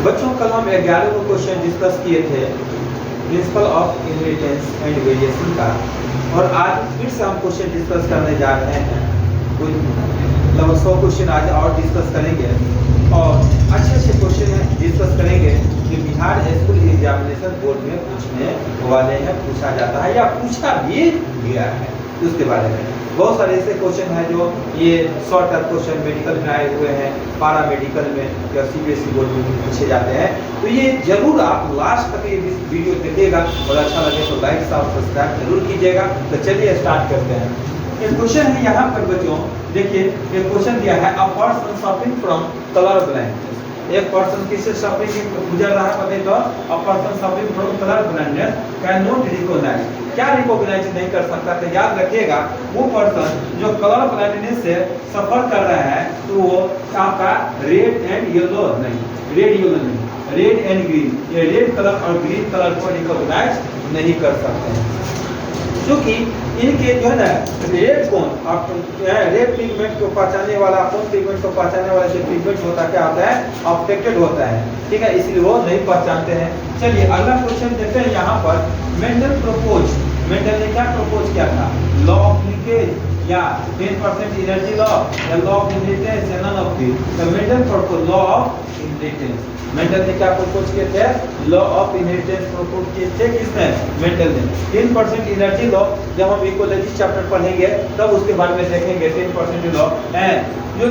बच्चों कल हम 11 को क्वेश्चन डिस्कस किए थे principle of inheritance and variation का, और आज फिर से हम क्वेश्चन डिस्कस करने जा रहे हैं। कुछ लगभग 100 क्वेश्चन आज और डिस्कस करेंगे और अच्छे अच्छे क्वेश्चन डिस्कस करेंगे जो बिहार स्कूल एग्जामिनेशन बोर्ड में पूछने वाले हैं, पूछा जाता है या पूछा भी गया है। उसके बारे में बहुत सारे ऐसे क्वेश्चन हैं जो ये शॉर्ट टर्म क्वेश्चन मेडिकल में आए हुए हैं, पारा मेडिकल में या सीबीएसई बोर्ड में पूछे जाते हैं। तो ये जरूर आप लास्ट तक ये वीडियो देखिएगा और अच्छा लगे तो लाइक और सब्सक्राइब जरूर कीजिएगा। तो चलिए स्टार्ट करते हैं। एक क्वेश्चन है यहाँ पर बच्चों, देखिए एक क्वेश्चन दिया है, a person suffering from colour blindness. एक पर्सन किससे सफरिंग गुजर रहा है पता तो, a person suffering from colour blindness can not recognise, क्या रिकॉग्नाइज नहीं कर सकता। तो याद रखिएगा वो पर्सन जो कलर ब्लाइंडनेस से सफर कर रहा है तो वो आपका रेड एंड येलो नहीं, रेड येलो नहीं, रेड एंड ग्रीन, ये रेड कलर और ग्रीन कलर को रिकॉग्नाइज नहीं कर सकते हैं, क्योंकि इनके जो है ना रेड कौन रेड पिगमेंट को पहचानने वाला, कौन पिगमेंट को पहचानने वाला जो पिगमेंट होता है क्या होता है, अफेक्टेड होता है, ठीक है, इसलिए वो नहीं पहचानते हैं। चलिए अगला क्वेश्चन देखते हैं। यहाँ पर मेंडल प्रपोज, मेंडल ने क्या प्रपोज किया था, लॉ ऑफ लीकेज या 10% एनर्जी लॉ या लॉ ऑफ इनहेरिटेंस या नन ऑफ दिस। तो Mendel propose law of inheritance, Mendel ने क्या प्रपोज किए थे, लॉ ऑफ इनहेरिटेंस प्रपोज किए थे किसने, मेंडल ने। 10% एनर्जी लॉ जब हम इकोलॉजी चैप्टर पढ़ेंगे तब उसके बारे में देखेंगे। 10% लॉ जो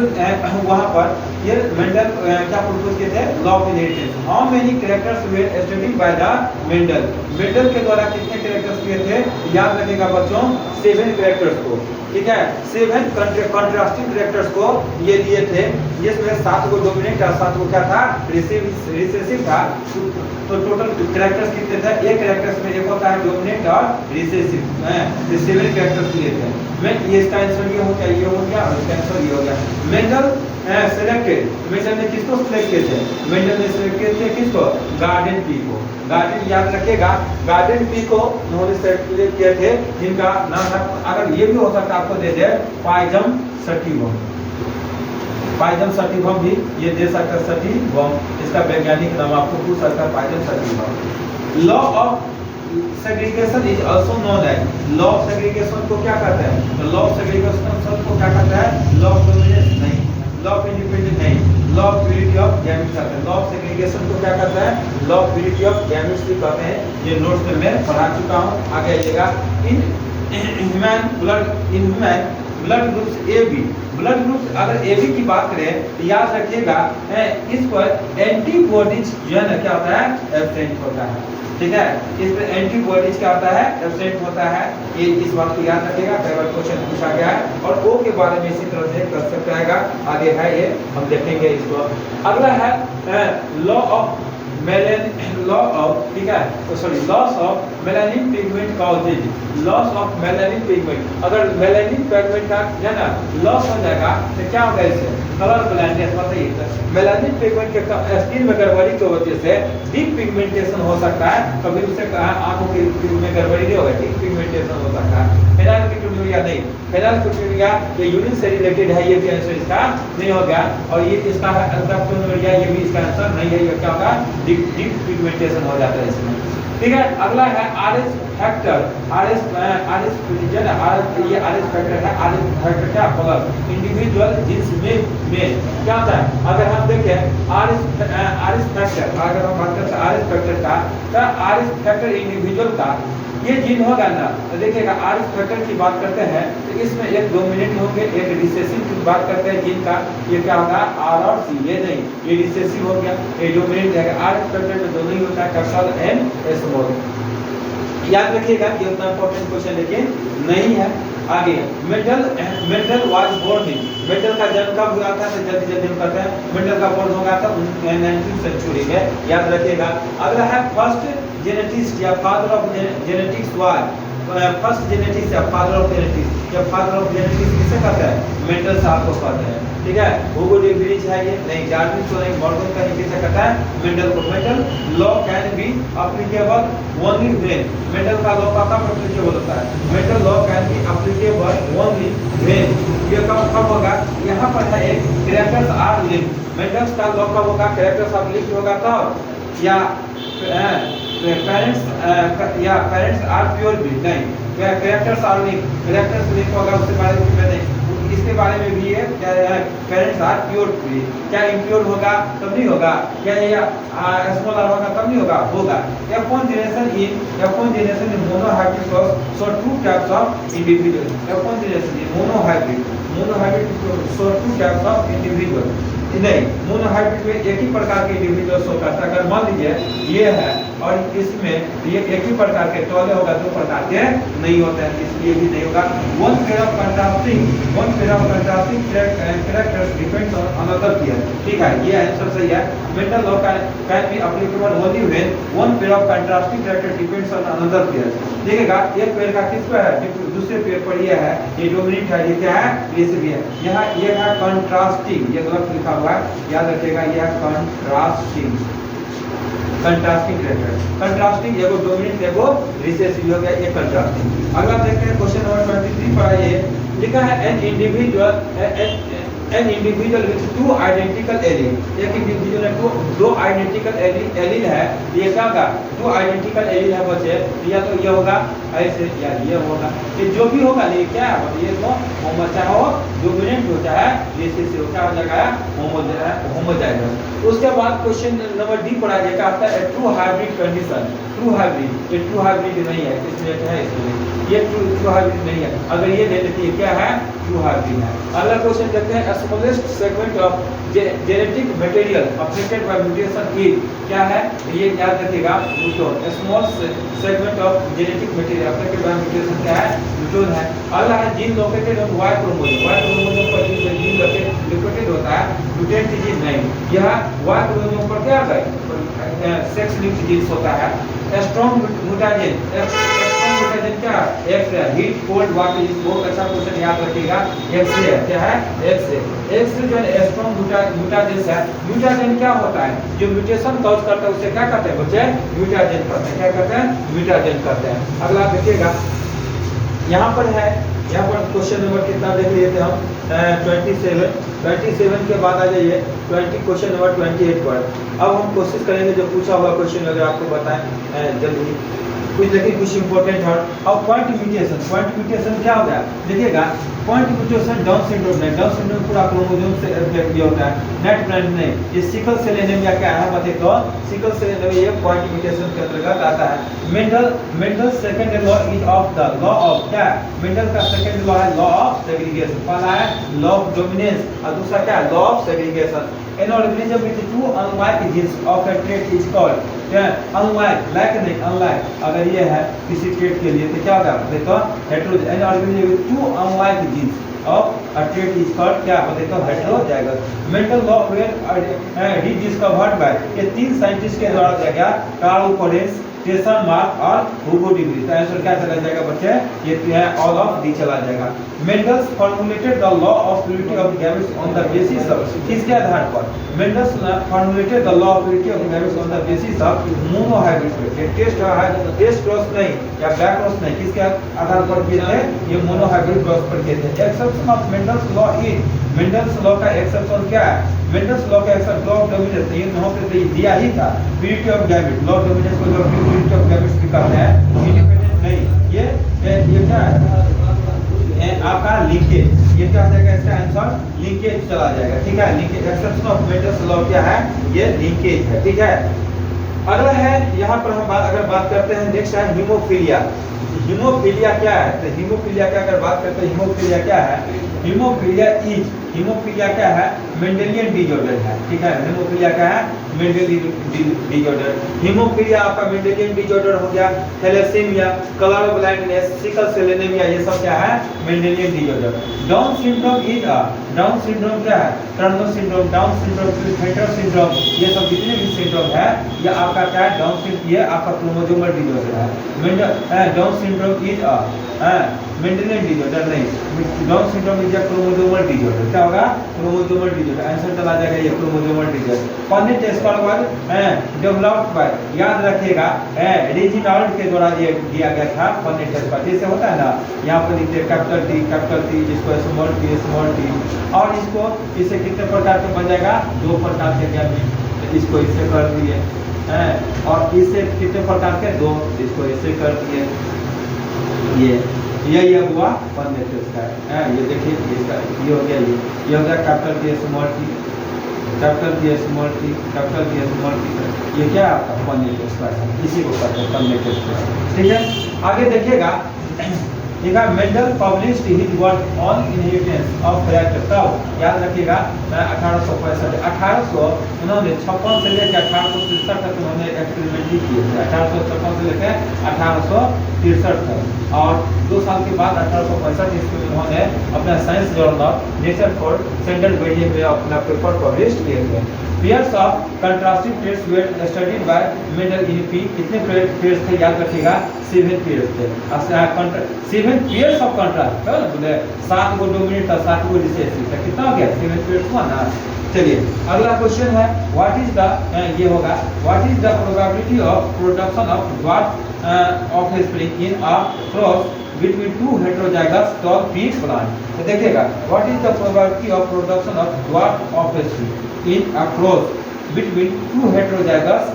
वहाँ पर ये मेंडल क्या प्रपोज किए थे, law of inheritance. How many characters were studied by the Mendel, Mendel के द्वारा कितने कैरेक्टर्स किए थे, याद रखिएगा बच्चों 7 कैरेक्टर्स को, ठीक है, 7 कंट्रास्टिंग कैरेक्टर्स को ये दिए थे, जिसमें 7 को डोमिनेंट और 7 को क्या था, रिसेसिव था। तो टोटल कैरेक्टर्स कितने थे, एक कैरेक्टर्स में एक होता है डोमिनेंट और रिसेसिव, 7 कैरेक्टर्स दिए थे। मैं ये इसका आंसर ये हो गया, ये हो गया और इसका आंसर ये हो गया। मेंडल सेलेक्टेड, मेंडल ने किसको सिलेक्ट किए थे, मेंडल ने सिलेक्ट किए थे किसको, गार्डन पी को। गार्डन याद रखिएगा, गार्डन पी को उन्होंने सिलेक्ट किए थे, जिनका नाम था, अगर ये भी हो सकता आपको दे दे, पाइजम सटिवम, पाइजम सटिवम भी ये दे सकता, सटिवम इसका वैज्ञानिक नाम आपको पूछ सकता है, pisum sativum. Law of segregation is also known as, law of segregation को क्या कहते हैं, तो लॉ ऑफ सेग्रीगेशन को क्या कहते हैं, लॉ ऑफ डोमिनेंस नहीं, लॉ ऑफ इंडिपेंडेंस नहीं, law of purity of gametes कहते हैं। लॉ ऑफ सेग्रीगेशन को क्या कहते हैं, law of purity of gametes भी कहते हैं। ये नोट्स में मैं पढ़ा चुका हूं, आगे आइएगा। In human blood groups A B, blood group अगर ए बी की बात करें तो याद रखिएगा इस पर एंटीबॉडीज जो है ना क्या होता है, एब्सेंट होता है, ठीक है, इस पर एंटीबॉडीज क्या होता है, एब्सेंट होता है। ये इस बात को याद रखिएगा, कई बार क्वेश्चन पूछा गया है। और ओ के बारे में इसी तरह से कर सकता है, आगे है ये हम देखेंगे इसको। अगला है law of melanin, law of, ठीक है, तो sorry loss of melanin pigment causes, loss of melanin pigment. अगर मेलानिन पिगमेंट का है ना लॉस हो जाएगा तो क्या होगा, इससे कलर ब्लाइंडनेस बताइए। मेलानिन पिगमेंट के स्किन में गड़बड़ी की वजह से डीप पिगमेंटेशन हो सकता है, कभी उससे आंखों की में गड़बड़ी नहीं होगा, डीप पिगमेंटेशन हो सकता है। फेनाइलकेटोनुरिया नहीं, फेनाइलकेटोनुरिया ये यूरिन से रिलेटेड है, ये भी आंसर इसका नहीं हो गया। और ये इसका अल्काटोनुरिया, ये भी इसका आंसर नहीं है, ये क्या होगा, डीप पिगमेंटेशन हो जाता है इसमें, ठीक है। अगला है आरएस फैक्टर, आरएस जो है ये आरएस फैक्टर है, आरएस फैक्टर क्या प्लस इंडिविजुअल जींस में क्या होता है। अगर हम देखें आरएस फैक्टर, अगर हम बात करते हैं आरएस फैक्टर का, तो आरएस फैक्टर इंडिविजुअल का ये जीन होगा ना, तो देखिएगा आरएस फैक्टर की बात करते हैं तो इसमें एक डोमिनेंट होंगे, एक रिसेसिव की बात करते हैं जीन का, ये क्या होगा, आर और सी, ये नहीं, ये रिसेसिव हो गया, ये डोमिनेंट है। आरएस फैक्टर में दोनों ही होता है, कैपिटल एंड स्मॉल। याद रखिएगा ये उतना इंपॉर्टेंट क्वेश्चन लेकिन नहीं है। आगे Mendel was born in, Mendel का जन्म कब हुआ था, तो जल्दी हम कहते हैं मेंडल का बोर्न होगा था 19वीं सेंचुरी में, याद रखिएगा। अगला है फर्स्ट जेनेटिस्ट या father of genetics was first genetics या फादर ऑफ जेनेटिक्स, या फादर ऑफ जेनेटिक्स किसे कहते हैं? मेंडल साहब को कहते हैं, ठीक है। हुगो डे व्रीज है ये, नहीं डार्विन तो नहीं, मॉर्गन का किसे कहता है? मेंडल को। Mendel law can be applicable only when, Mendel का लॉ कब एप्लीकेबल होता है? Mendel law can be applicable only when, ये कब होगा? यहाँ पर है एक कैरेक्टर्स आर लिंक्ड, मेंडल का लॉ कब होगा? कैरेक्टर्स आर लिंक्ड होगा तब, या पेरेंट्स आर प्योर ब्रीड, नहीं characters are link, characters link होगा उसके बारे में नहीं, इसके बारे में भी है क्या है? पेरेंट्स आर प्योर ब्रीड, क्या इम्प्योर होगा? तब नहीं होगा, क्या ये स्मॉल आर होगा? तब नहीं होगा, होगा। F1 generation in monohybrid show two types of individual, F1 generation in monohybrid show two types of individual, नहीं मोनोहाइब्रिड में एक ही प्रकार के इंडिविजुअल शो करता है। अगर मान लीजिए ये है और इसमें ये एक ही प्रकार के टोले होगा, दो प्रकार के नहीं होते हैं, इसलिए भी नहीं होगा। One pair of contrasting characters depends on another pair, ठीक है, ये आंसर सही है। Mendel law can be applicable only when one pair of contrasting character depends on another pair. देखिएगा एक पेयर का किस पर है? दूसरे पेयर पर ये है, ये डोमिनेंट है, ये क्या है? ये से भी है। यहाँ ये है कंट्रास्टिंग, ये गलत लिखा हुआ है, याद रखिएगा, ये है कंट्रास्टिंग कैरेक्टर। कंट्रास्टिंग एगो डोमिनेंट एगो रिसेसिव हो गया, ये कंट्रास्टिंग। अगला देखते हैं क्वेश्चन नंबर 23 पर आइए, लिखा है an individual with two identical allele, एक इंडिविजुअल में दो आइडेंटिकल एलील है, ये क्या होगा? दो आइडेंटिकल एलील है बच्चे, या तो ये होगा ऐसे या ये होगा, ये जो भी होगा ये क्या है? ये तो चाहे हो डोमिनेंट हो चाहे रिसेसिव, क्या हो जाएगा? होमोजाइगस। उसके बाद क्वेश्चन नंबर डी पढ़ा जाएगा, आता है true hybrid condition. True hybrid, ये ट्रू हाइब्रिड नहीं है, इसमें क्या है? इसमें ये ट्रू हाइब्रिड नहीं है, अगर ये ले लेती है क्या है? ट्रू हाइब्रिड है। अगला क्वेश्चन देखते हैं, smallest segment of genetic material affected by mutation is, क्या है? ये याद रखिएगा, neutron. Small segment of genetic material affected by mutation क्या है? न्यूट्रॉन है। अगला है gene located on Y chromosome, Y chromosome पर जीन लोकेटेड होता है, म्यूटेंट जीन नहीं। यह वाई क्रोमोसोम पर क्या है? सेक्स लिंक्ड जीन्स होता है। स्ट्रॉन्ग म्यूटाजेन, म्यूटाजेन क्या? X ray, heat cold water, इस बहुत अच्छा क्वेश्चन याद रखिएगा, एक्स रे क्या है? एक्स रे जो है स्ट्रॉन्ग म्यूटाजेन है। म्यूटाजेन क्या होता है? जो म्यूटेशन कॉज करता है उसे क्या कहते हैं बच्चे? म्यूटाजेन कहते हैं। क्या कहते हैं? म्यूटाजेन कहते हैं। अगला देखिएगा, यहाँ पर है, यहाँ पर क्वेश्चन नंबर कितना देख लिए थे हम? 27 के बाद आ जाइए 20, क्वेश्चन नंबर 28 पर। अब हम कोशिश करेंगे जो पूछा हुआ क्वेश्चन अगर आपको बताएं जल्दी कुछ, लेकिन कुछ इंपॉर्टेंट है। और पॉइंट म्यूटेशन क्या हो गया? देखिएगा, पॉइंट म्यूटेशन डाउन सिंड्रोम नहीं, डाउन सिंड्रोम पूरा क्रोमोसोम से अफेक्ट होता है, नेट प्लांट नहीं। ये सिकल सेल एनीमिया क्या है बताइए तो? सिकल सेल एनीमिया ये पॉइंट म्यूटेशन के अंतर्गत आता है। Mendel second law is of the law of, क्या? मेंडल का सेकंड लॉ है लॉ ऑफ सेग्रीगेशन। पहला है लॉ ऑफ डोमिनेंस और दूसरा क्या है? Law of segregation. An organism with two unlike genes of a trait is called, क्या? Unlike, like नहीं, unlike। अगर ये है किसी trait के लिए तो क्या होगा? देखो heterozygous। An organism with two unlike genes of a trait is called, क्या? देखो heterozygous। Mental law were rediscovered by, ये तीन साइंटिस्ट के द्वारा दिया गया, कार्ल कोरेंस, टेसन मार्क और हुगो डी व्रीज। आंसर क्या चला जाएगा बच्चे? ये ऑल ऑफ डी चला जाएगा। Mendel's formulated the law of purity of gametes on the basis of, किसके आधार पर? Mendel's formulated the law of purity of gametes on the basis of monohybrid. Test cross नहीं या बैक क्रॉस नहीं, किसके आधार पर किए थे? ये मोनोहाइब्रिड क्रॉस पर किए थे। Exception of Mendel's law is, Mendel's law का एक्सेप्शन क्या है? मेंडल्स लॉ का एक्सेप्शन लॉ ऑफ डोमिनेंस, ये यहाँ पे दिया ही था, purity of gamete. Law of dominance को जो प्यूरिटी ऑफ गैमेट्स भी कहते हैं, इंडिपेंडेंट नहीं। ये क्या है? आपका लिंकेज, ये क्या हो जाएगा? इसका आंसर लिंकेज चला जाएगा, ठीक है। Linkage, exception of Mendel's law क्या है? ये लिंकेज है, ठीक है। अगला है, यहाँ पर हम अगर बात करते हैं, नेक्स्ट है हीमोफीलिया। हीमोफीलिया क्या है? तो हीमोफीलिया का अगर बात करते हैं, हीमोफीलिया क्या है? हीमोफीलिया क्या है? मेंडेलियन डिसऑर्डर है, ठीक है। हेमोफीलिया क्या है? Mendelian disorder. हीमोफीलिया आपका मेंडेलियन डिसऑर्डर हो गया। Thalassaemia, colour blindness, sickle cell anaemia, ये सब क्या है? Mendelian disorder. Down syndrome is a, Down syndrome क्या है? Turner syndrome, Down syndrome, Klinefelter syndrome, ये सब जितने भी सिंड्रोम है ये आपका क्या है? डाउन सिंड्रोम, ये आपका क्रोमोसोमल डिसऑर्डर है। Down syndrome is a Mendelian disorder नहीं, Down syndrome is a chromosomal disorder. क्या होगा? Chromosomal disorder. आंसर चला जाएगा ये chromosomal disorder. Punnett square developed by, याद रखिएगा रेजिनाल्ड के द्वारा ये दिया गया था। पॉनेट स्क्वायर जैसे होता है ना, यहाँ पर लिखते हैं कैपिटल टी, जिसको स्मॉल टी, और इसको इसे कितने प्रकार के बन जाएगा? 2 प्रकार के गैमेट, इसको इसे कर दिए हैं, और इसे कितने प्रकार के? 2, इसको इसे कर दिए। ये हुआ पॉनेट स्क्वायर। ये देखिए इसका ये हो गया, ये हो गया capital T small T, capital T small T, capital T small T. ये क्या है आपका? पॉनेट स्क्वायर है, इसी को कहते हैं पॉनेट स्क्वायर, ठीक है। आगे देखिएगा, देखा Mendel published his work on inheritance of character. तब याद रखिएगा 1865 उन्होंने 56 से लेकर 1863 तक उन्होंने एक्सपेरिमेंट किए थे। 1856 से लेकर 1863 तक, और 2 साल के बाद 1865 ईस्वी में उन्होंने अपना science journal nature for central medium में अपना पेपर पब्लिश किए थे। Pairs of contrastive pairs were studied by Mendel in pea. कितने पेयर्स थे? याद रखिएगा 7 पेयर्स थे। 7 पेयर्स ऑफ कंट्रास्ट, क्या बोले? 7 गो डोमिनेंट और 7 गो रिसेसिव था। कितना हो गया? 7 पेयर्स हुआ ना। चलिए अगला क्वेश्चन है, व्हाट इज द, ये होगा, what is the probability of production of dwarf offspring in a cross between 2 heterozygous tall pea plant? तो देखिएगा, what is the probability of production of dwarf offspring in a cross between 2 heterozygous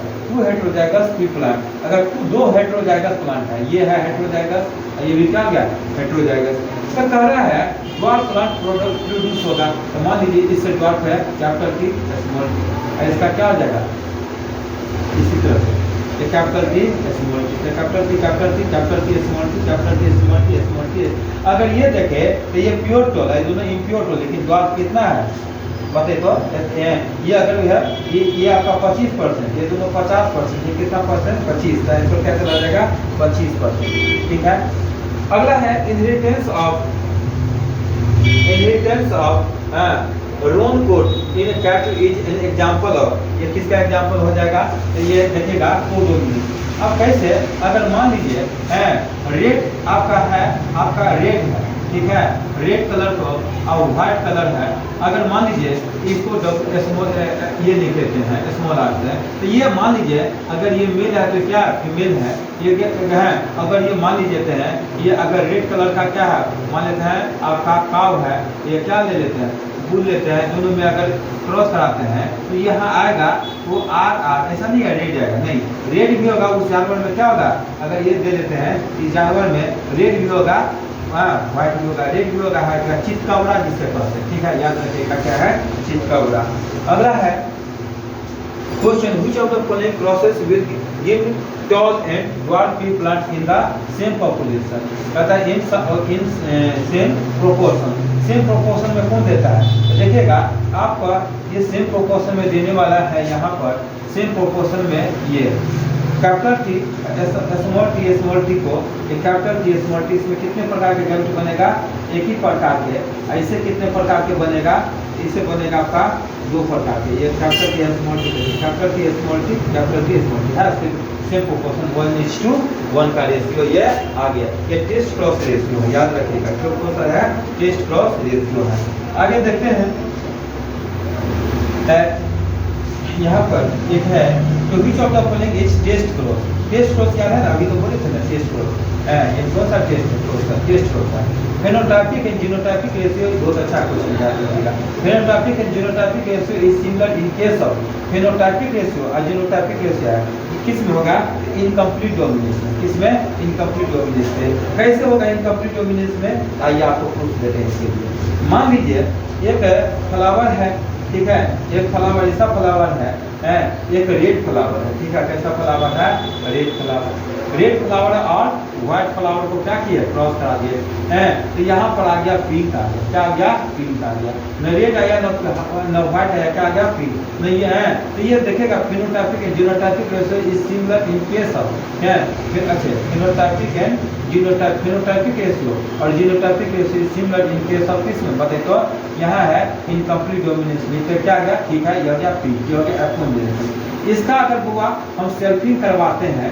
pea plant? अगर 2 heterozygous plant है, ये है heterozygous, ये भी क्या गया? heterozygous। इसका कह रहा है dwarf plant प्रोड्यूस होगा, तो मान लीजिए इससे dwarf है कैपिटल टी स्मॉल टी, इसका क्या हो जाएगा? इसी तरह से capital T small T, capital T small T, capital T small T. अगर ये देखे तो ये प्योर टोल है, दोनों इम्प्योर टोल, लेकिन ड्वार्फ कितना है बताइए तो? ये अगर है ये आपका 25%, ये दोनों 50%, ये कितना परसेंट? 25, तो इसको क्या चला जाएगा? 25%, ठीक है। अगला है inheritance of roan code in cattle is an example of, ये किसका एग्जांपल हो जाएगा? तो ये देखिएगा कोडोमिनेंस। अब कैसे? अगर मान लीजिए रेड आपका है, आपका रेड है, ठीक है, रेड कलर को और व्हाइट कलर है। अगर मान लीजिए इसको स्मॉल ये लिख देते हैं स्मॉल आर से, तो ये मान लीजिए अगर ये मेल है तो क्या फीमेल है, ये है। अगर ये मान लीजिए हैं, ये अगर रेड कलर का क्या है मान लेते हैं आपका काव है, ये क्या ले लेते हैं? बुल लेते हैं। दोनों में अगर क्रॉस कराते हैं तो यहाँ आएगा वो आर, ऐसा नहीं है रेड आएगा, नहीं, रेड भी होगा। उस जानवर में क्या होगा? अगर ये दे देते हैं इस जानवर में रेड भी होगा, व्हाइट भी होगा, रेड भी होगा, चितकबरा जिससे कहते हैं, ठीक है, याद रखिएगा क्या है? चितकबरा। अगला है question, which of the following crosses will give tall and dwarf P plant in the same population? कहता है in same proportion. Same proportion में कौन देता है? तो देखिएगा आपका ये सेम प्रोपोर्शन में देने वाला है, यहाँ पर सेम प्रोपोर्शन में ये कैपिटल टी स्मॉल टी को, कैपिटल टी स्मॉल टी, इसमें कितने प्रकार के गैमेट बनेगा? एक ही प्रकार के। ऐसे कितने प्रकार के बनेगा? इसे बनेगा आपका 2 प्रकार के, ये capital T small T, capital T small T, capital T small T है, सेम प्रोपोर्शन 1:1 का रेशियो ये आ गया। ये टेस्ट क्रॉस रेशियो है, याद रखिएगा, जो कौन है? टेस्ट क्रॉस रेशियो है। आगे देखते हैं, यहाँ पर एक है, तो which of the following is test cross? Test cross क्या है ना, अभी तो बोले थे ना टेस्ट क्रॉस, ये कौन सा टेस्ट क्रॉस है? टेस्ट क्रॉस है। फेनोटाइपिक एंड जीनोटाइपिक रेशियो, बहुत अच्छा क्वेश्चन याद रखिएगा। Phenotypic and genotypic ratio is similar in case of, phenotypic ratio और जीनोटाइपिक रेशियो है, किस में होगा? Incomplete domination. किसमें? Incomplete domination. कैसे होगा इनकम्प्लीट डोमिनेशन में? आइए आपको प्रूफ देते हैं इसके लिए। मान लीजिए एक फ्लावर है, ठीक है, एक फ्लावर ऐसा फ्लावर है है, एक रेड फ्लावर है, ठीक है। कैसा फ्लावर है? Red flower. रेड फ्लावर और व्हाइट फ्लावर को क्या किया? क्रॉस करा दिए हैं। तो यहाँ पर आ गया पिंक आ गया। क्या आ गया? पिंक आ गया। न रेड आया न व्हाइट आया, क्या आ गया? पिंक। नहीं है तो ये देखेगा phenotypic and genotypic ratio is similar in case of है। फिर अच्छा फिनोटाइपिक एंड फिनोटाइपिक रेशियो और genotypic ratio is similar in case of किसमें बताइए तो यहाँ है इनकम्प्लीट डोमिनेंस में। तो क्या गया? ठीक है, यह गया पिंक, यह गया एपोन। इसका अगर बुआ हम सेल्फिंग करवाते हैं,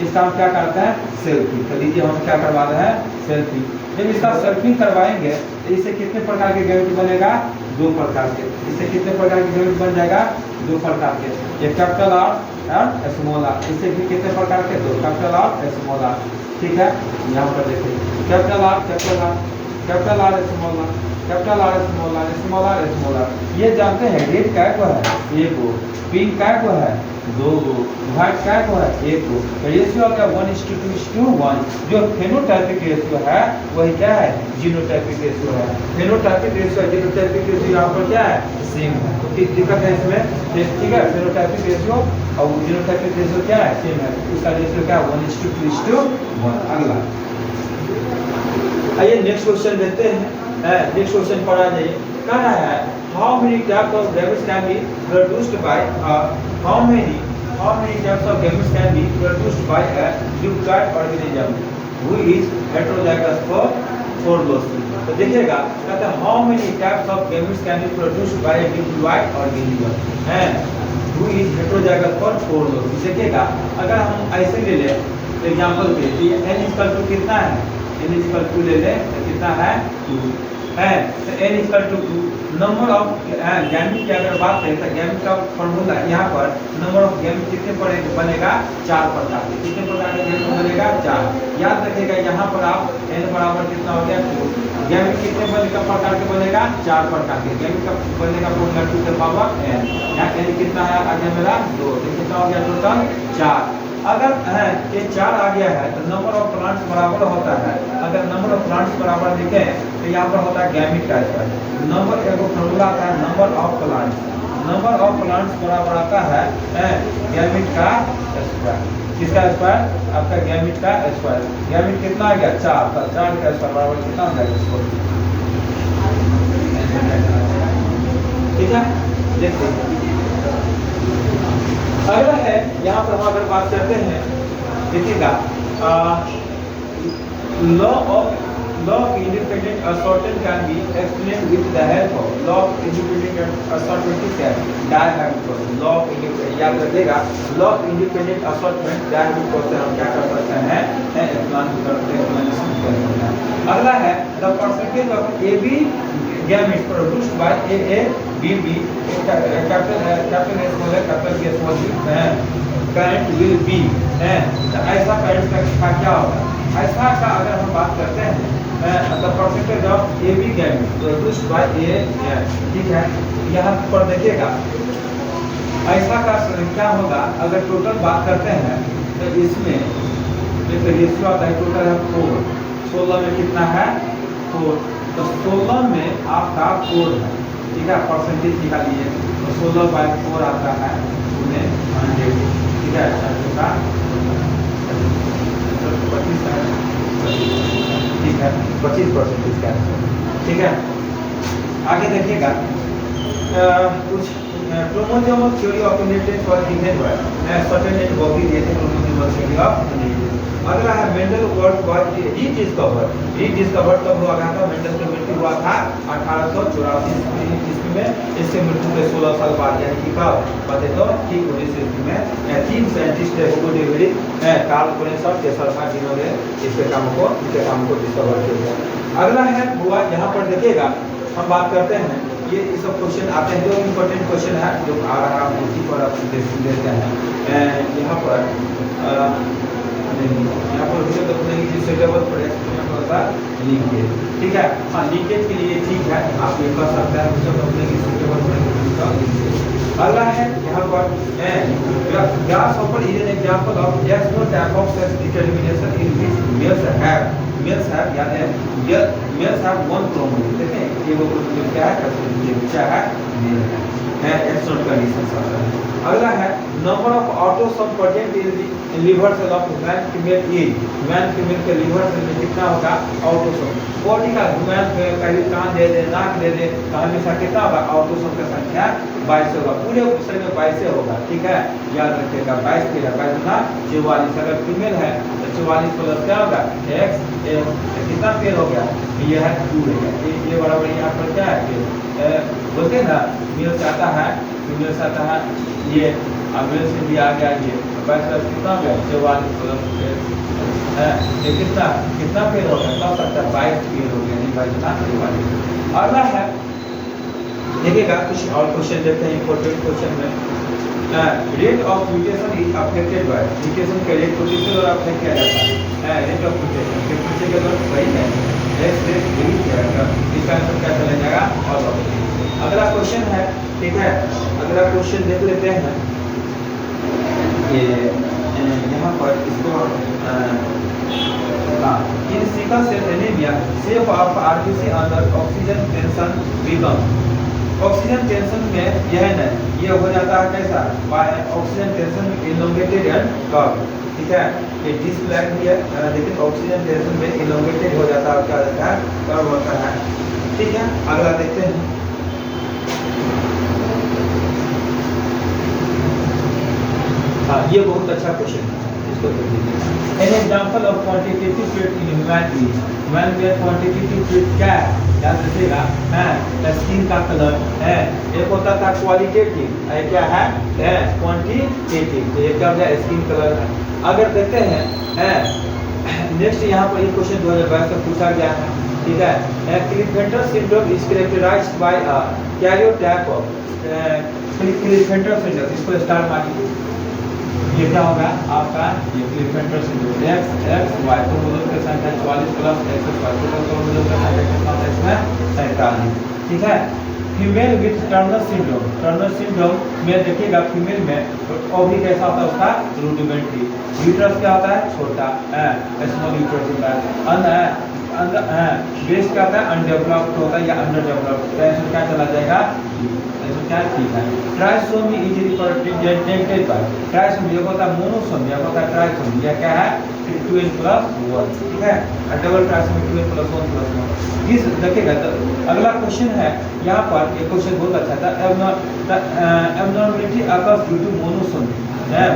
इसका हम क्या करते हैं? सेल्फिंग। तो लीजिए हम क्या करवा रहे हैं? सेल्फिंग। जब इसका सेल्फिंग करवाएंगे तो इससे कितने प्रकार के गैमेट बनेगा? 2 प्रकार के। इससे कितने प्रकार के गैमेट बन जाएगा? 2 प्रकार के। ये कैपिटल आर और स्मॉल आर। इससे भी कितने प्रकार के? 2, कैपिटल आर स्मॉल आर। ठीक है, यहाँ पर देखिए capital R capital R, capital R small R, capital R small R, small R small R. ये जानते हैं रेड काय को है? 1 गो, पिंक काय को है? 2 गो, व्हाइट काय को है? 1 गो। रेशियो क्या? 1:2:1। जो फेनोटाइपिक रेशियो है वही क्या है? जीनोटाइपिक रेशियो है। फेनोटाइपिक रेशियो जीनोटाइपिक रेशियो यहाँ पर क्या है? सेम है। तो क्या दिक्कत है इसमें? ठीक है, फेनोटाइपिक रेशियो और जीनोटाइपिक रेशियो क्या है? सेम है। उसका रेशियो क्या है? 1:2:1। अगला आइए नेक्स्ट क्वेश्चन देखते हैं। नेक्स्ट क्वेश्चन पढ़ा जाइए। कह रहा है how many types of gametes can be produced by how many types of gametes can be produced by a diploid organism who is heterozygous for four loci. तो देखिएगा कहते हैं how many types of gametes can be produced by a diploid organism है who is heterozygous for four loci. देखिएगा अगर हम ऐसे ले लें एग्जांपल के लिए n इक्वल टू कितना है? n इक्वल टू ले लें तो कितना है? 2 है। तो n equal to 2 number of gamete की अगर बात करें तो गैमेट का फॉर्मूला यहाँ पर नंबर ऑफ गैमेट कितने बनेगा? 4 प्रकार के। कितने प्रकार के गैमेट बनेगा? 4। याद रखिएगा यहाँ पर आप n बराबर कितना हो गया? 2। गैमेट कितने प्रकार के बनेगा? 4 प्रकार के। गैमेट का बनेगा फॉर्मूला 2 की पावर n। यहाँ n कितना है? आ गया मेरा 2। तो कितना हो गया टोटल? 4। अगर ये 4 आ गया है तो नंबर ऑफ प्लांट्स बराबर होता है। अगर नंबर ऑफ प्लांट्स बराबर लिखें तो यहाँ पर होता है गैमेट का स्क्वायर। नंबर एक फॉर्मूला आता है number of plants. Number of plants बराबर आता है गैमेट का स्क्वायर। किसका स्क्वायर? आपका गैमेट का स्क्वायर। गैमेट कितना आ गया? 4। तो 4 का स्क्वायर बराबर कितना हो जाएगा? ठीक है, देखते हैं। अगला है यहाँ पर हम अगर बात करते हैं, देखिएगा law of independent assorted can be explained with the help of law of independent assortment क्या है? Dihedral process. Law of independent याद रखिएगा, law of independent assortment dihedral process हम क्या कर सकते हैं? एक्सप्लेनेशन कर सकते हैं। अगला है the percentage of AB gametes produced by AA BB capital S small है कैपिटल B स्मॉल है करंट विल बी है। तो ऐसा करंट का क्या होगा? ऐसा का अगर हम बात करते हैं the percentage of AB gametes produced by A, ठीक है। यहाँ पर देखिएगा ऐसा का क्या होगा? अगर टोटल बात करते हैं तो इसमें एक रेशियो आता है, टोटल है 4। 16 में कितना है? 4। तो 16 में आपका 4 है, ठीक है। परसेंटेज निकालिए तो 16/4 आता है 100, ठीक है। 25 है, ठीक है, 25% इसका, ठीक है। आगे देखिएगा कुछ chromosomal theory of inheritance for given by certain and Bobby दिए थे क्रोमोसोमल थ्योरी ऑफ इनहेरिटेंस। अगला है मेंडल वर्क वाज रीडिस्कवर्ड कब हुआ था? मेंडल की मृत्यु हुआ था 1884 ईस्वी में। इसके मृत्यु के 16 साल बाद यानी कि कब बताए तो ठीक 19 ईस्वी में 3 साइंटिस्ट है हुगो डेविड, कार्ल कोरेंस और टेस्ला, जिन्होंने इनके काम को डिस्कवर किया। अगला है हुआ यहाँ पर देखिएगा हम बात करते हैं, ये सब क्वेश्चन आते हैं जो इम्पोर्टेंट क्वेश्चन है जो आ रहा है उसी पर आप देते हैं। यहाँ पर यहाँ पर विषय अपने सुटेबल पर एक्सपेरिमेंट होता है लीकेज, ठीक है। हाँ, लीकेज के लिए ठीक है, आप ये कर सकते हैं विषय अपने की सुटेबल पर लीकेज। अगला है यहाँ पर grasshopper is an example of explore type of sex determination in which males have males have या मेल्स हैव वन क्रोमोसोम, देखें ये वो क्रोमोसोम क्या है, ये क्या है, मेल है, एक्सटर्नल कंडीशंस आता है। अगला है number of autosome present in liver cell of man female as, man female के लिवर सेल में कितना होगा ऑटोसोम, बॉडी का मैन कहीं कान दे दे, नाक दे दे, तो हमेशा कितना होगा ऑटोसोम का संख्या 22 होगा, पूरे शरीर में 22 होगा, ठीक है, याद रखिएगा 22 के 22 ना 44, अगर फीमेल है तो 44 प्लस क्या होगा x, कितना पेयर हो गया, ये है 2 है, ये बराबर यहाँ पर क्या है, बोलते हैं ना मेल से आता है, फीमेल से आता है, ये मेल से भी आ गया, ये 22 प्लस कितना हो गया 44 प्लस है, ये कितना कितना पेयर हो गया, कह सकता है 22 पेयर हो गया, नहीं 22 ना 44। अगला है देखिएगा कुछ और क्वेश्चन देखते हैं, इंपॉर्टेंट क्वेश्चन में rate of mutation is affected by, mutation के रेट को किसके द्वारा अफेक्ट किया जाता है, रेट ऑफ म्यूटेशन के पीछे के द्वारा, सही है, एक्स रेट यही जाएगा, इसका आंसर क्या चला जाएगा और। अगला क्वेश्चन है, ठीक है, अगला क्वेश्चन देख लेते हैं, ये यहाँ पर इसको in sickle cell anaemia shape of RBC under oxygen tension become, oxygen tension में यह है ना, ये हो जाता है कैसा, oxygen tension elongated and curve, ठीक है, ये डिस्प्लेग भी है, लेकिन ऑक्सीजन टेंशन में इलोंगेटेड हो जाता है, क्या होता है, कर्व होता है, ठीक है। अगला देखते हैं, हाँ ये बहुत अच्छा क्वेश्चन है, इसको देख लीजिए। N example of quantitative trait in human being, human में क्वांटिटेटिव ट्रेट क्या है, याद रखिएगा, है स्किन का कलर है, एक होता था क्वालिटेटिव, क्या है क्वांटिटेटिव, तो ये क्या हो गया स्किन कलर है। अगर देखते हैं नेक्स्ट यहाँ पर ये क्वेश्चन 2022 में पूछा गया है, ठीक है, Klinefelter syndrome is characterised by a karyotype of Klinefelter syndrome, इसको स्टार मानिए, ये क्या होगा आपका, ये Klinefelter syndrome, x y chromosome की संख्या 44 प्लस एक्स वाई क्रोमोसोम की संख्या कितना है इसमें 47, ठीक है। फीमेल विथ टर्नर सिंड्रोम में देखिएगा फीमेल में और भी कैसा होता है उसका रूडिमेंट्री, यूट्रस क्या होता है छोटा, स्मॉल यूट्रस होता है, ब्रेस्ट क्या होता है अनडेवलप्ड होता है या अंडर डेवलप्ड, तो क्या चला जाएगा, क्या ठीक है। Trisomy is represented by, trisomy एक होता है मोनोसोमी, एक होता है ट्राइसोमी, यह क्या है 2n+1, ठीक है, डबल ट्राइसोमी 2n+1+1। इस देखिएगा तो अगला क्वेश्चन है यहाँ पर, ये क्वेश्चन बहुत अच्छा था, abnormality occurs due to monosomy,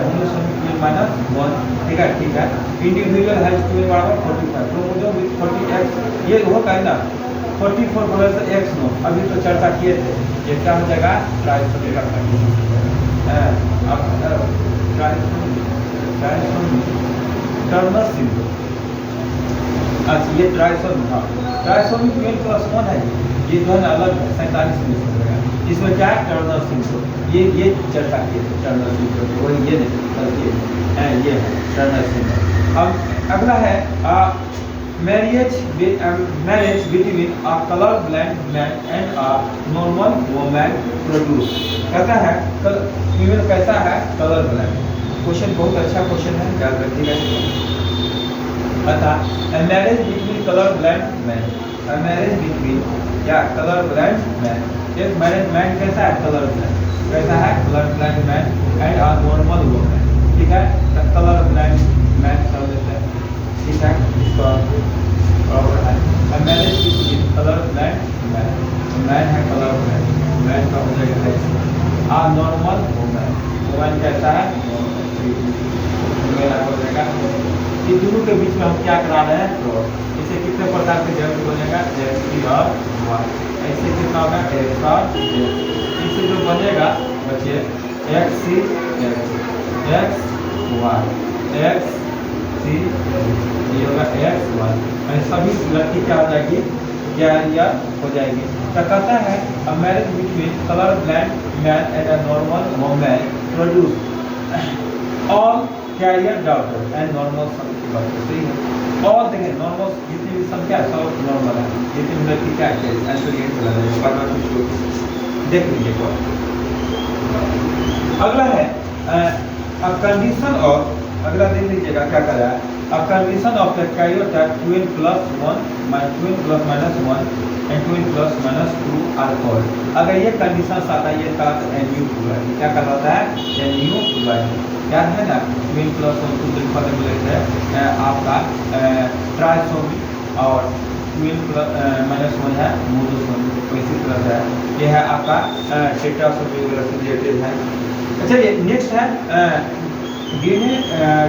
monosomy 2n-1, ठीक है, ठीक है। Individual has 2n=45, chromosome with 40x, ये होगा है ना 44 प्लस x नो, अभी तो चर्चा किए थे, ये क्या हो जाएगा ट्राइसोमी का कंडीशन, अब ट्राइसोमी टर्नर सिंड्रोम, अच्छा ये ट्राइसोमी, हाँ ट्राइसोमी 2n+1 है, ये जो है ना अलग है 47 में हो जाएगा, इसमें क्या है टर्नर सिंड्रोम, ये चर्चा किए थे टर्नर सिंड्रोम, वही ये नहीं बल्कि ये है टर्नर सिंड्रोम। अब अगला है marriage between a color blind man and a normal woman produce, कहता है फीमेल कैसा है कलर ब्लाइंड, क्वेश्चन बहुत अच्छा क्वेश्चन है, याद रखिएगा। अतः marriage between colour blind man, marriage between क्या कलर ब्लाइंड मैन, एक मैरिज मैन कैसा है कलर ब्लाइंड, कैसा है colour blind man and a normal woman, ठीक है, कलर ब्लाइंड मैन कर देते हैं, ठीक है, इसका और है marriage between colour blind man है कलर ब्लाइंड, मैन का हो जाएगा आ नॉर्मल वुमन, वुमन कैसा है मेरा हो जाएगा, ये दोनों के बीच में हम क्या करा रहे हैं क्रॉस, इसे कितने प्रकार के जड़ बनेगा x और y, ऐसे कितना होगा x और z, इससे जो बनेगा बच्चे x y x सी, ये होगा एक्स वाई, सभी लड़की क्या हो जाएगी कैरियर हो जाएगी। तो कहता है a marriage between colour blind man and a normal woman produce all carrier daughter and normal son की बात सही है, और देखिए नॉर्मल जितनी भी संख्या है सब नॉर्मल है, जितनी लड़की क्या है आंसर ये चला जाएगा, बाद में कुछ देख लीजिए। अगला है अ कंडीशन ऑफ अगला देख लीजिएगा क्या कर रहा है। A condition of the karyotype 12 plus 1 12 plus minus 1 and 12 plus minus 2 are called। अगर ये कंडीशन आता है ये कहलाता है NU प्रोवाइड। क्या कहलाता है? NU provide. याद है ना 12 plus 1 को लिखा है आपका ट्राइसोमी और 12 plus minus 1 है मोनोसोमी। इसी तरह से ये है आपका टेट्रासोमी वगैरह से रिलेटेड है। चलिए नेक्स्ट है डीएनए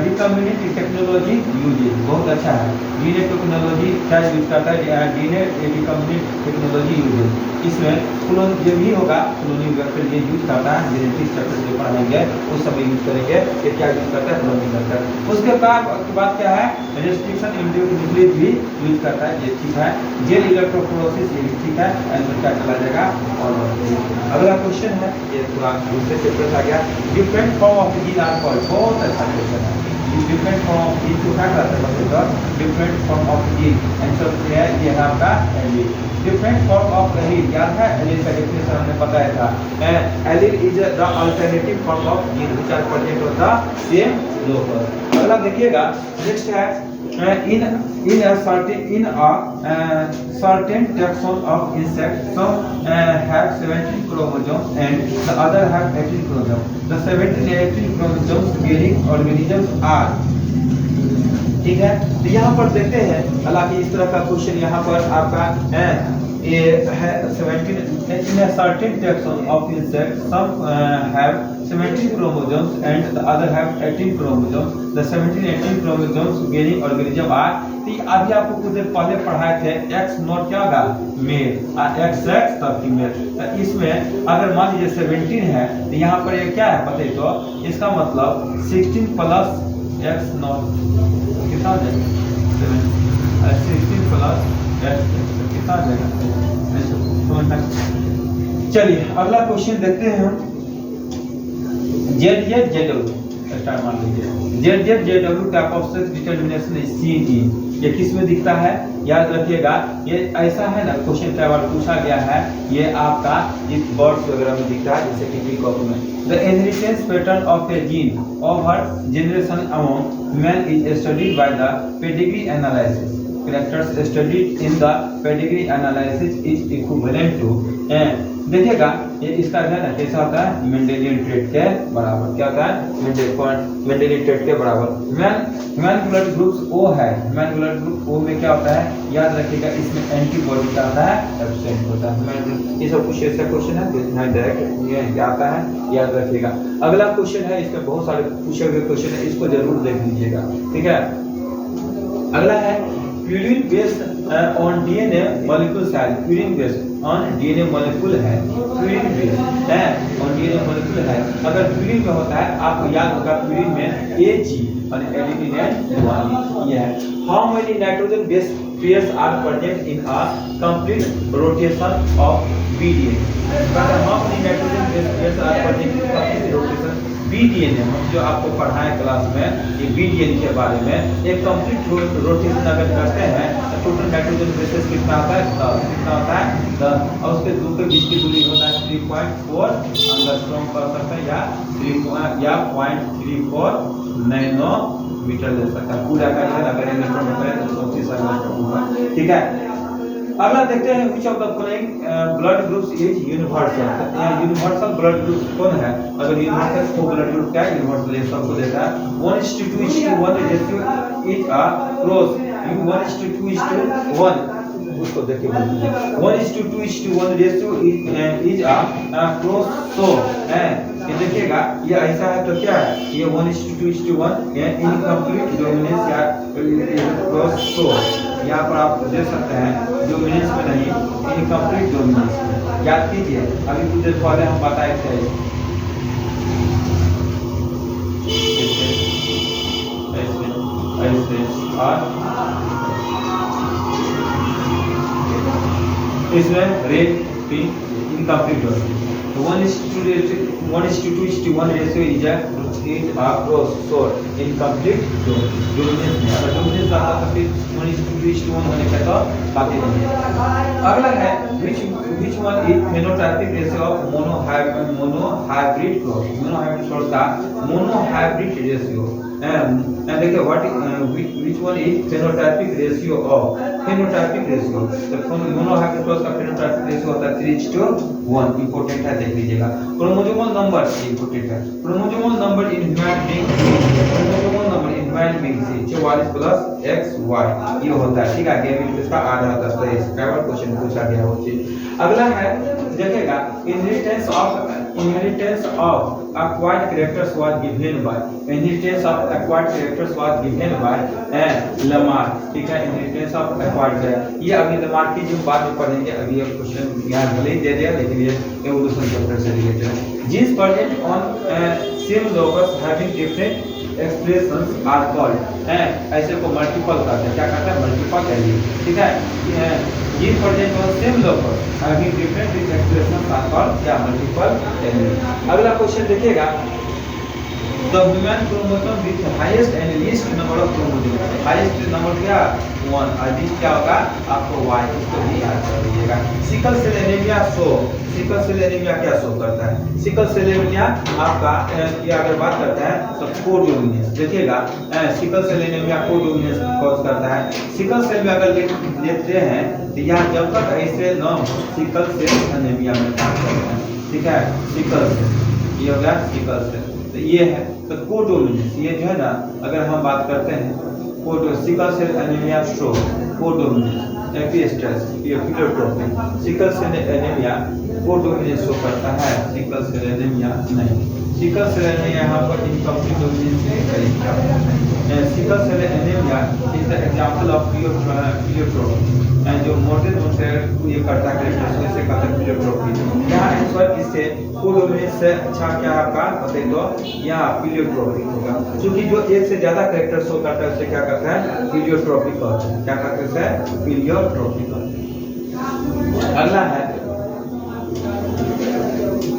रिकॉम्बिनेंट टेक्नोलॉजी यूजेज। बहुत अच्छा है। डीएनए टेक्नोलॉजी क्या यूज करता है? DNA recombinant technology uses. इसमें क्लोन जो भी होगा क्लोनिंग वेक्टर ये यूज करता है। जेनेटिक्स चैप्टर जो पढ़ाएंगे उस समय यूज करेंगे। ये क्या यूज करता है? Cloning vector. उसके बाद क्या है? रेस्ट्रिक्शन इंड्यूस्ड न्यूक्लियस भी यूज करता है। ये ठीक है। जेल इलेक्ट्रोफोरेसिस ये ठीक है। आंसर क्या चला जाएगा? और अगला क्वेश्चन है ये पूरा दूसरे चैप्टर का गया। Different form of gene are called. बहुत अच्छा क्वेश्चन है। डिफरेंट फॉर्म ऑफ जीन को क्या कहते हैं बच्चों? Different form of gene. Answer क्या है? ये है आपका allele. Different form of allele. याद है एलील का डेफिनेशन हमने बताया था। Allele is the alternative form of gene which are present on the same locus. अगला देखिएगा नेक्स्ट है in a certain taxon of insects, some have 17 chromosomes and the other have 18 chromosomes. The 17 and 18 chromosomes bearing organisms are। ठीक है। तो यहाँ पर देखते हैं हालांकि इस तरह का क्वेश्चन यहाँ पर आपका ये है 17 in a certain taxon of insects, some have 17 chromosomes and the other have 18 chromosomes. The 17 18 chromosomes bearing organism are। तो अभी आपको कुछ देर पहले पढ़ाए थे X नॉट क्या होगा? मेल और XX तब फीमेल। इसमें अगर मान लीजिए 17 है तो यहाँ पर ये क्या है पता है? तो इसका मतलब 16 प्लस X नॉट कितना हो जाएगा? 16 प्लस X कितना हो जाएगा? चलिए अगला क्वेश्चन देखते हैं हम। ZZZW स्टार मान लीजिए। ZZZW type of sex determination is seen in. ये किस में दिखता है? याद रखिएगा ये ऐसा है ना क्वेश्चन कई बार पूछा गया है। ये आपका इस बर्ड्स वगैरह में दिखता है जैसे कि पीकॉक में। The inheritance pattern of A gene over generation among man is studied by the pedigree analysis. Characters studied in the pedigree analysis is equivalent to। देखिएगा ये इसका क्या है? कैसा होता है? मेंडेलियन ट्रेट के बराबर। क्या होता है? मेंडेलियन ट्रेट के बराबर। मैन ब्लड ग्रुप्स O है। मैन ब्लड ग्रुप O में क्या होता है? याद रखिएगा इसमें एंटीबॉडी क्या होता है? एब्सेंट होता है। ये सब कुछ ऐसा क्वेश्चन है डायरेक्ट ये आता है, याद रखिएगा। अगला क्वेश्चन है इसमें बहुत सारे पूछे हुए क्वेश्चन है, इसको जरूर देख लीजिएगा। ठीक है। अगला है purine based on DNA molecule size. Purine based on DNA molecule है। प्यूरिन बेस्ड है ऑन डीएनए मॉलिक्यूल है। अगर प्यूरिन में होता है आपको याद होगा प्यूरिन में AG और एडिनिन 1 ये है। How many nitrogen base pairs are present in a complete rotation of BDNA। How many nitrogen base pairs are present in complete rotation BDNA। हम जो आपको पढ़ाए क्लास में ये BDNA के बारे में एक कंप्लीट रोटेशन अगर करते हैं तो टोटल नाइट्रोजन बेसेस कितना आता है? 10। कितना होता है? 10। और उसके दो के बीच की दूरी होता है 3.4 एंगस्ट्रॉम कर सकते हैं या 0.34 नैनोमीटर ले सकता है। पूरा का अगर इलेक्ट्रॉन में करें तो 34 एंगस्ट्रॉम होगा। ठीक है। अगला देखते हैं which of the following blood groups is universal. Universal blood group कौन है? अगर यूनिवर्सल तो ब्लड ग्रुप क्या है? यूनिवर्सल ये सबको देता है। 1:2:1 रेशियो इज अ क्रॉस। 1:2:1 उसको देखिए 1:2:1 रेशियो इज अ क्रॉस। तो ये देखिएगा ये ऐसा है तो क्या है? ये 1:2:1 इनकम्प्लीट डोमिनेंस या क्रॉस। तो यहाँ पर आप देख सकते हैं डोमिनेंस में नहीं इनकम्प्लीट डोमिनेंस में। याद कीजिए अभी कुछ देर पहले हम बताए थे इसमें red pink incomplete dominance. 1:2:1 ratio is is a cross sort incomplete dominance में अगर dominance आता तो फिर 1:1 होने का तो बाकी नहीं है। अगला है which one is phenotypic ratio of monohybrid cross का monohybrid ratio and देखिए which one is phenotypic ratio of तो monohybrid cross का phenotypic ratio होता है 3:1 इंपॉर्टेंट है देख लीजिएगा। क्रोमोसोमल नंबर इंपॉर्टेंट है chromosomal number in human being से 44 प्लस XY ये होता है ठीक है गेमिंग इसका आधा होता है तो इसका क्वेश्चन पूछा गया वो चीज। अगला है देखिएगा inheritance of acquired characters was given by Lamarck ठीक है inheritance of acquired है ये अभी Lamarck की जो बात में पढ़ेंगे अभी ये क्वेश्चन यहाँ भले ही दे दिया लेकिन ये एवोल्यूशन चैप्टर से रिलेटेड है। Genes present on same locus having different expressions are called ऐसे को मल्टीपल कहते हैं क्या कहते हैं मल्टीपल एलील ठीक है gene present on same locus having different expressions are called क्या मल्टीपल एलील। अगला क्वेश्चन देखिएगा The human chromosome with highest and least number of chromosomes highest number क्या 1 और least क्या होगा आपको Y इसको भी याद कर लीजिएगा। सिकल सेल एनीमिया क्या शो करता है सिकल सेल एनीमिया आपका ये अगर बात करते हैं तो कोडोमिनेंस देखिएगा sickle cell anaemia codominance cause करता है। सिकल सेल में अगर लेते हैं तो यहाँ जब तक ऐसे न सिकल सेल एनीमिया में काम करते हैं ठीक है सिकल सेल ये हो गया सिकल सेल तो ये है तो कोडोमिनेंस ये जो है ना अगर हम बात करते हैं कोडो sickle cell anaemia show codominance epistasis ये pleiotropy sickle cell anaemia codominance show करता है सिकल सेल एनीमिया नहीं सिकल सेल एनीमिया यहाँ पर इनकम्प्लीट डोमिनेंस के करीब है। Sickle cell anaemia is the example of pleiotropy जो मोटे ये करता है इसे कहते हैं फिलोट्रोपी। यहाँ आंसर इससे कोडोमिनेंस से अच्छा क्या आपका बताइए तो यहाँ फिलोट्रोपी होगा क्योंकि जो एक से ज्यादा कैरेक्टर शो करता है उसे क्या कहते हैं फिलियोट्रोपी कहते हैं क्या कहते हैं फिलियोट्रोपी कहते हैं। अगला है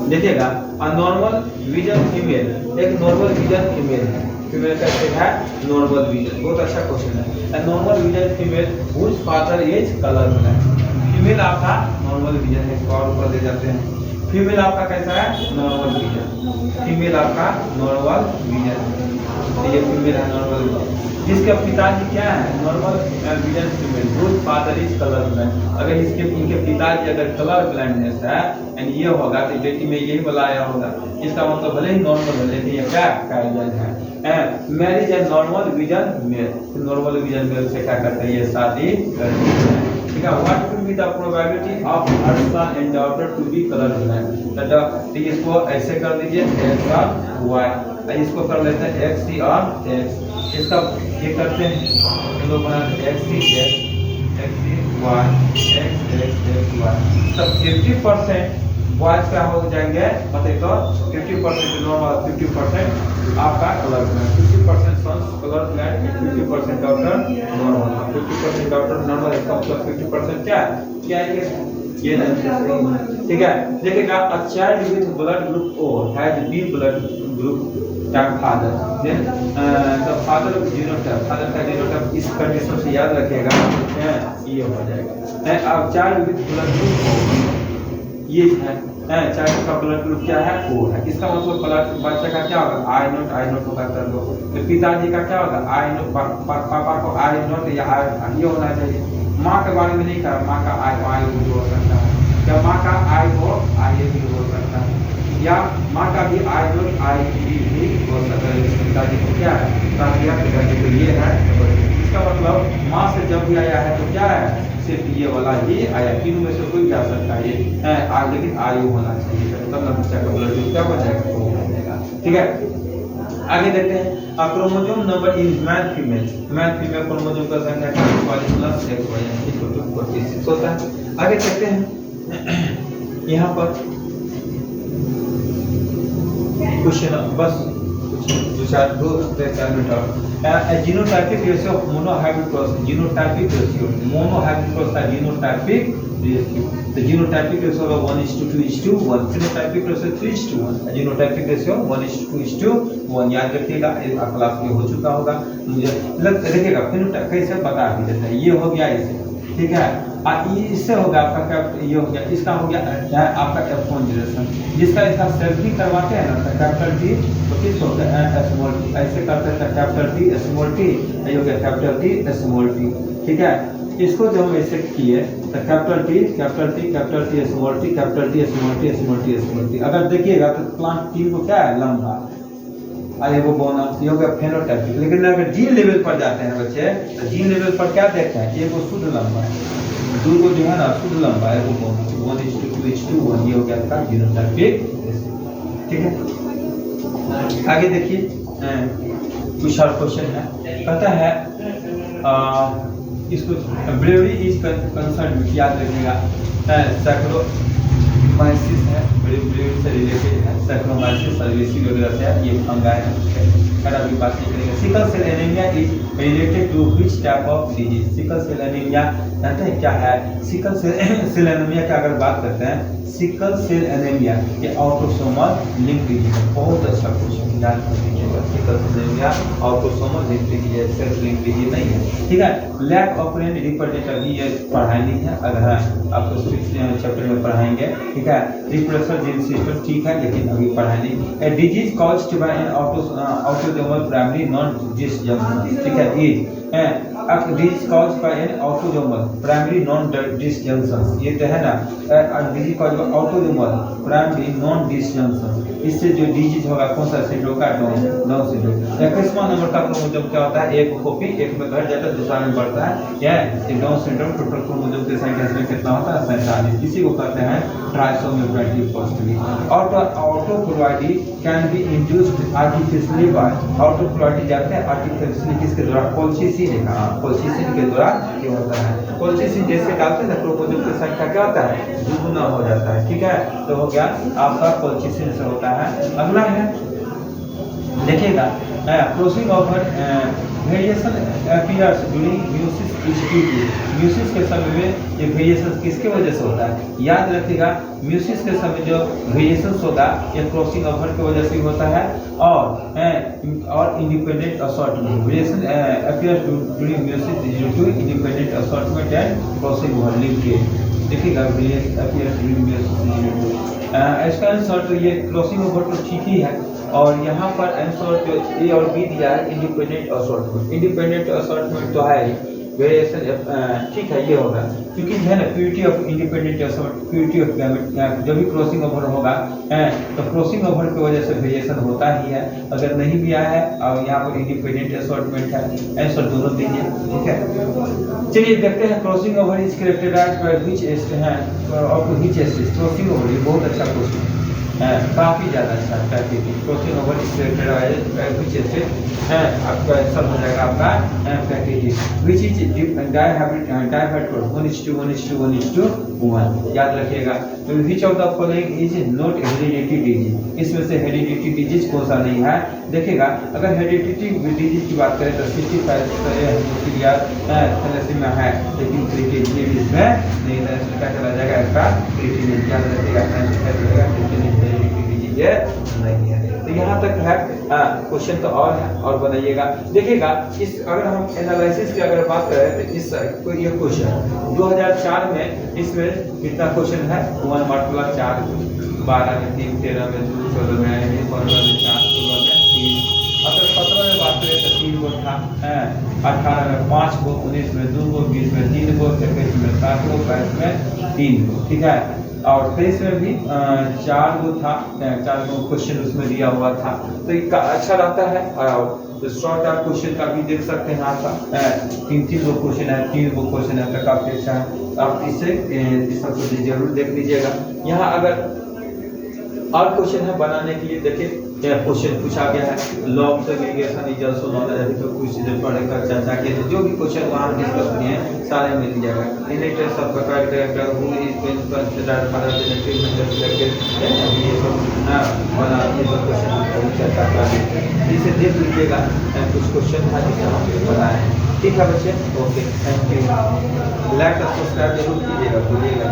देखिएगा नॉर्मल विजन फीमेल एक नॉर्मल विजन फीमेल है फीमेल कैसे है नॉर्मल विजन बहुत अच्छा क्वेश्चन है। Normal vision female whose father is colour blind female आपका नॉर्मल विजन है इसको और ऊपर ले जाते हैं। फीमेल आपका कैसा है नॉर्मल विजन फीमेल आपका नॉर्मल विजन ये फीमेल है नॉर्मल विजन जिसके पिताजी क्या है normal vision female whose father is colour blind अगर इनके पिताजी अगर कलर ब्लाइंडनेस है एंड ये होगा तो बेटी में यही वाला आया होगा इसका मतलब भले ही नॉर्मल है लेकिन ये क्या पैरेलल है। Marriage and normal vision male normal vision male से क्या करते हैं ये शादी करते हैं ठीक है। What will be the probability of her son and daughter to be colour blind तो इसको ऐसे कर दीजिए x और y इसको कर लेते हैं x c और x इसका ये करते हैं हम लोग बनाते हैं x c y x y तब 50% बॉयज क्या हो जाएंगे बताइए तो 50% नॉर्मल 50% आपका colour blind 50% sons colour blind 50% daughter normal 50% daughter normal इसका मतलब 50% क्या है ये नहीं ठीक है। देखिएगा a child with blood group O has B blood group that father then the father of genotype father का जीनोटाइप इस कंडीशन से याद रखिएगा ये हो जाएगा। अब child with blood group O ये है चाइल्ड का ब्लड ग्रुप क्या है O है इसका मतलब ब्लड बच्चे का क्या होगा I नॉट होगा कर लो तो पिताजी का क्या होगा I नॉट पापा को I नॉट या ये होना चाहिए। माँ के बारे में नहीं कहा माँ का I भी हो सकता है या माँ का I हो I भी हो सकता है या माँ का भी I नॉट I भी हो सकता है। पिताजी को क्या है पिताजी को ये है इसका मतलब माँ से जब भी आया है तो क्या है सिर्फ ये वाला ही आया तीनों में से कोई भी आ सकता है ये लेकिन आयु होना चाहिए तब ना बच्चा का ब्लड ग्रुप क्या हो जाएगा ठीक है। आगे देखते हैं chromosome number in man female chromosome का संख्या 44 प्लस XY यानी कि 46 होता है। आगे देखते हैं यहाँ पर क्वेश्चन बस दो चार minute genotypic ratio of monohybrid cross genotypic ratio monohybrid cross का जीनोटाइपिक रेशियो तो जीनोटाइपिक रेशियो होगा 1:2:1 फिनोटाइपिक रेशियो 3:1 जीनोटाइपिक रेशियो 1:2:1 1 याद रखिएगा, क्लास में हो चुका होगा मुझे देखिएगा। फिनोटाइप कैसे बता भी देते हैं, ये हो गया इसे, ठीक है। इससे हो गया आपका क्या, ये हो गया, इसका हो गया आपका F1 जनरेशन, जिसका इसका सेल्फ भी करवाते हैं ना, तो कैपिटल टी तो किस हो गया स्मॉल टी, ऐसे करते हैं कैपिटल टी स्मॉल टी, ये हो गया कैपिटल टी स्मॉल टी, ठीक है। इसको जब हम ऐसे किए तो capital T capital T capital T small T capital T small T small T small T. अगर देखिएगा तो प्लांट टी को क्या है, लंबा, अरे वो बोनस, ये हो गया फेनोटाइपिक। लेकिन अगर जीन लेवल पर जाते हैं बच्चे, तो जीन लेवल पर क्या देखते हैं, एक वो शुद्ध लंबा है, दूसरा जो है ना शुद्ध लंबा है, वो बोनस 1:2:1 ये हो गया था जीनोटाइपिक, ठीक है। आगे देखिए कुछ और क्वेश्चन है, कहता है इसको ब्रेवरी इज कंसर्न, याद रखिएगा सैक्रोमाइसिस है, ब्रेवरी से रिलेटेड है, सैक्रोमाइसिस सर्विसी वगैरह से ये फंगाई है, अभी बात नहीं करेंगे। Sickle cell anaemia is related to which type of disease, sickle cell anaemia जानते हैं क्या है, सिकल सेल एनीमिया की अगर बात करते हैं, सिकल सेल एनीमिया ये ऑटोसोमल लिंक डिजीज है, बहुत अच्छा क्वेश्चन याद कर लीजिएगा। Sickle cell anaemia autosomal link disease है, सेल्फ लिंक डिजीज नहीं है, ठीक है। लैक ऑफ ब्रेन रिप्रेजेंटेटिव ये पढ़ाई नहीं है, अगर है आपको 6th चैप्टर में पढ़ाएंगे, ठीक है। रिप्रेसर जीन सिस्टम ठीक है, लेकिन अभी पढ़ाई नहीं। A disease caused by N autosomal primary non disjunction, ठीक है। Disease caused by N autosomal primary non disjunction, ये जो है ना disease caused by autosomal primary non disjunction, इससे जो डिजीज होगा कौन सा सिंड्रोम का, डाउन सिंड्रोम। 21वां नंबर का क्रोमोसोम क्या होता है, एक कॉपी एक में घट जाता है, दूसरा में बढ़ता है, यह डाउन सिंड्रोम। टोटल क्रोमोसोम की संख्या इसमें कितना होता है, 47, इसी को कहते हैं ट्राइसोमी फॉस्फेटी। Autopolyploidy can be induced artificially by, autopolyploidy जाते हैं आर्टिफिशियली किसके द्वारा, कोल्चिसिन ने कहा, कोल्चिसिन के द्वारा ये होता है। कोल्चिसिन जैसे डालते हैं ना, क्रोमोसोम की संख्या क्या होता है, दुगुना हो जाता है, ठीक है। तो हो गया आपका कोल्चिसिन से होता है। अगला है देखिएगा crossing over variation appears during meiosis stage, meiosis के समय में ये वेरिएशन किसके वजह से होता है, याद रखिएगा। म्यूसिस के समय जो वेरिएशन होता है ये क्रॉसिंग ओवर की वजह से होता है, और independent assortment, variation appears during meiosis due to independent assortment and crossing over linkage, देखिएगा वेरिएशन अपीयर्स ड्यूरिंग म्यूसिस। इसका आंसर तो ये क्रॉसिंग ओवर तो ठीक ही है, और यहाँ पर आंसर जो ए और बी दिया है इंडिपेंडेंट असॉर्टमेंट, इंडिपेंडेंट असॉर्टमेंट तो है वेरिएशन, ठीक है ये होगा, क्योंकि है ना purity of independent assortment, purity of gamete, जब भी क्रॉसिंग ओवर होगा तो क्रॉसिंग ओवर की वजह से वेरिएशन होता ही है। अगर नहीं भी आया है और यहाँ पर इंडिपेंडेंट असॉर्टमेंट है, आंसर दोनों दीजिए, ठीक है। चलिए देखते हैं crossing over is characterised by which stage है, और व्हिच स्टेज क्रॉसिंग ओवर, ये बहुत अच्छा क्वेश्चन है, काफी ज्यादा अच्छा है। Crossing over is characterised by which stage है, आपका आंसर हो जाएगा आपका फैक्टिटी, व्हिच इज डायहाइड्रोल 1:1:1:1, याद रखिएगा। तो which of the following is not heredity disease, इसमें से हेरिडिटी डिजीज कौन सा नहीं है, देखिएगा। अगर हेरिडिटी डिजीज की बात करें तो 65 थैलेसीमिया है, लेकिन क्रिएटिनिन में नहीं है, इसमें क्या चला जाएगा इसका क्रिएटिनिन, याद रखिएगा हेरिडिटी डिजीज नहीं है। तो यहाँ तक है, क्वेश्चन तो और है और बनाइएगा। देखिएगा इस अगर हम एनालिसिस की अगर बात करें तो इस ये क्वेश्चन 2004 में इसमें कितना क्वेश्चन है, 1 मार्क वाला 4, 12 में 3, 13 में 2, 14 में 15 में 4, 16 में 3, अगर 17 में बात करें तो 3 गो था, 18 में 5 गो, 19 में 2 गो, 20 में 3 गो, 21 में 7 गो, 22 में 3 गो, ठीक है। और 23 में भी 4 गो था, 4 गो क्वेश्चन उसमें दिया हुआ था, तो ये अच्छा रहता है। और शॉर्ट आउट क्वेश्चन का भी देख सकते हैं आपका, 3 गो क्वेश्चन है, 3 गो क्वेश्चन है, तो काफी अच्छा है। आप इसे इस सबको जरूर देख लीजिएगा। यहाँ अगर और क्वेश्चन है बनाने के लिए, देखिए क्वेश्चन पूछा गया है, log segregation is also known as, तो कुछ चीजें पढ़कर चर्चा किए थे, जो भी क्वेश्चन वहाँ डिस्कस किए हैं सारे मिल जाएगा। Inheritance of the character who is been considered father genetic method selected, ये सब बना, ये सब क्वेश्चन चर्चा कर इसे देख लीजिएगा। कुछ क्वेश्चन था जिसे हम बनाए हैं, ठीक है बच्चे, ओके, थैंक यू। लाइक और सब्सक्राइब जरूर कीजिएगा, भूलिएगा।